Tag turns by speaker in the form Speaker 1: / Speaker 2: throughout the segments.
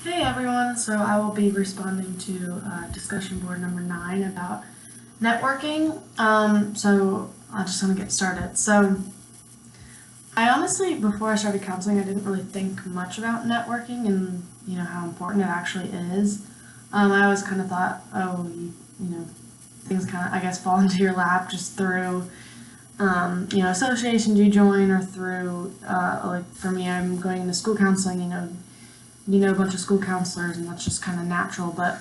Speaker 1: Hey everyone, so I will be responding to discussion board number 9 about networking. So I just want to get started. So I honestly, before I started counseling, I didn't really think much about networking and how important it actually is. I always kind of thought, oh, things kind of I guess fall into your lap just through associations you join or through like for me, I'm going into school counseling. A bunch of school counselors, and that's just kind of natural. But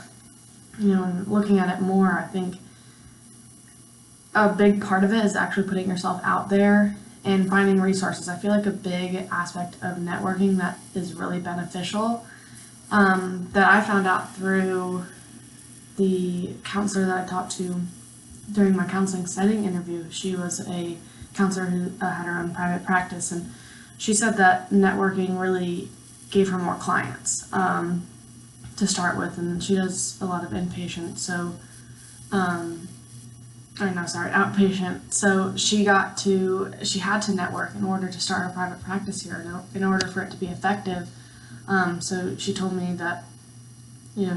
Speaker 1: and looking at it more, I think a big part of it is actually putting yourself out there and finding resources. I feel like a big aspect of networking that is really beneficial, that I found out through the counselor that I talked to during my counseling setting interview. She was a counselor who had her own private practice, and she said that networking really gave her more clients to start with, and she does a lot of inpatient, outpatient. So she had to network in order to start her private practice here, in order for it to be effective. So she told me that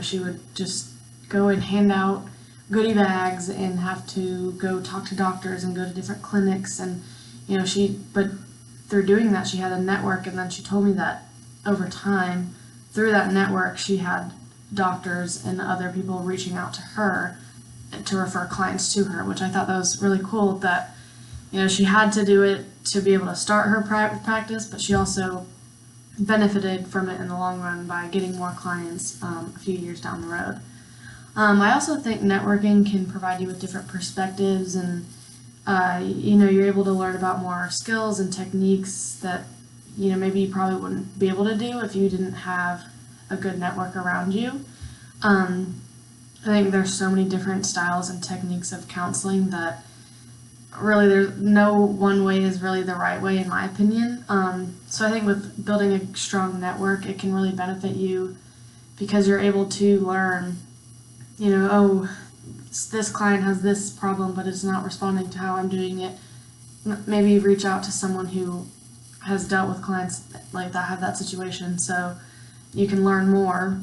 Speaker 1: she would just go and hand out goodie bags and have to go talk to doctors and go to different clinics, and but through doing that she had a network, and then she told me that over time, through that network, she had doctors and other people reaching out to her to refer clients to her, which I thought that was really cool, that she had to do it to be able to start her private practice, but she also benefited from it in the long run by getting more clients a few years down the road. I also think networking can provide you with different perspectives, and you're able to learn about more skills and techniques that maybe you probably wouldn't be able to do if you didn't have a good network around you. I think there's so many different styles and techniques of counseling that really there's no one way is really the right way, in my opinion. So I think with building a strong network, it can really benefit you because you're able to learn, this client has this problem, but it's not responding to how I'm doing it. Maybe reach out to someone who has dealt with clients like that have that situation, so you can learn more,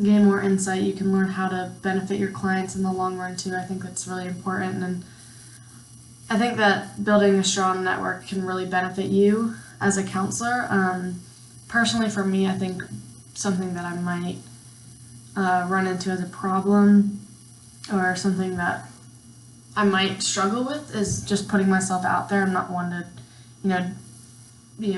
Speaker 1: gain more insight. You can learn how to benefit your clients in the long run too. I think that's really important, and I think that building a strong network can really benefit you as a counselor. Personally, for me, I think something that I might run into as a problem, or something that I might struggle with, is just putting myself out there. I'm not one to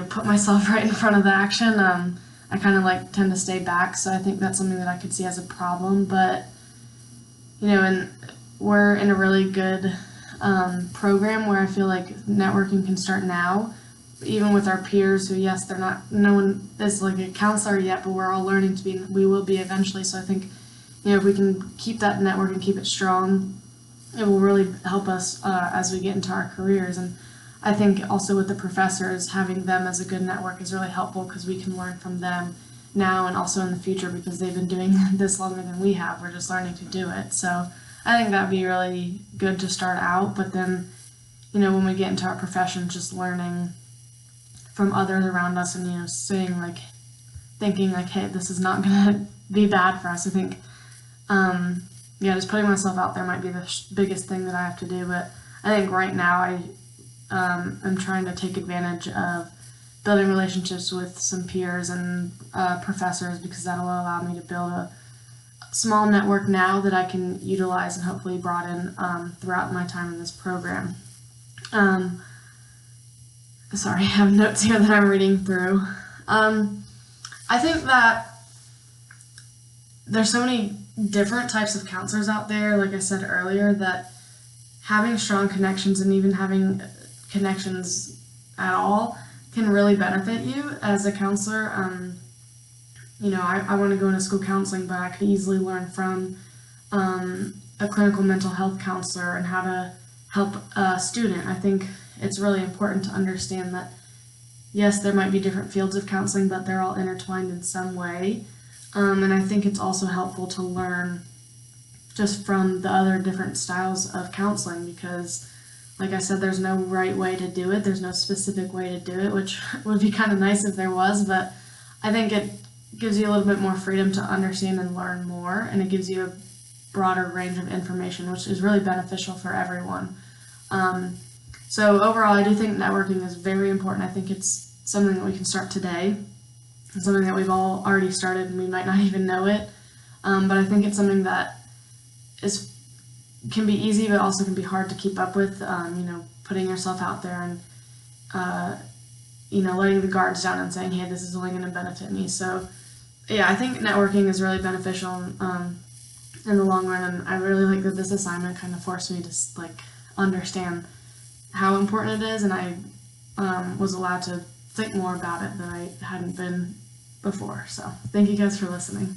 Speaker 1: put myself right in front of the action. I kind of tend to stay back, so I think that's something that I could see as a problem. But and we're in a really good program where I feel like networking can start now, even with our peers who, yes, no one is like a counselor yet, but we're all learning to be, we will be eventually. So I think if we can keep that network and keep it strong, it will really help us as we get into our careers. And I think also with the professors, having them as a good network is really helpful because we can learn from them now and also in the future, because they've been doing this longer than we have. We're just learning to do it. So I think that'd be really good to start out. But then, when we get into our profession, just learning from others around us and, thinking hey, this is not going to be bad for us. I think, just putting myself out there might be the biggest thing that I have to do. But I think right now I'm trying to take advantage of building relationships with some peers and professors, because that will allow me to build a small network now that I can utilize and hopefully broaden throughout my time in this program. Sorry, I have notes here that I'm reading through. I think that there's so many different types of counselors out there, like I said earlier, that having strong connections, and even having connections at all, can really benefit you as a counselor. I want to go into school counseling, but I could easily learn from a clinical mental health counselor and how to help a student. I think it's really important to understand that, yes, there might be different fields of counseling, but they're all intertwined in some way. And I think it's also helpful to learn just from the other different styles of counseling, because like I said, there's no right way to do it. There's no specific way to do it, which would be kind of nice if there was, but I think gives you a little bit more freedom to understand and learn more, and it gives you a broader range of information, which is really beneficial for everyone. So overall, I do think networking is very important. I think it's something that we can start today. It's something that we've all already started and we might not even know it. But I think it's something that can be easy, but also can be hard to keep up with. Putting yourself out there and letting the guards down and saying, "Hey, this is only going to benefit me." So, yeah, I think networking is really beneficial in the long run, and I really like that this assignment kind of forced me to understand how important it is, and I was allowed to think more about it than I hadn't been before. So, thank you guys for listening.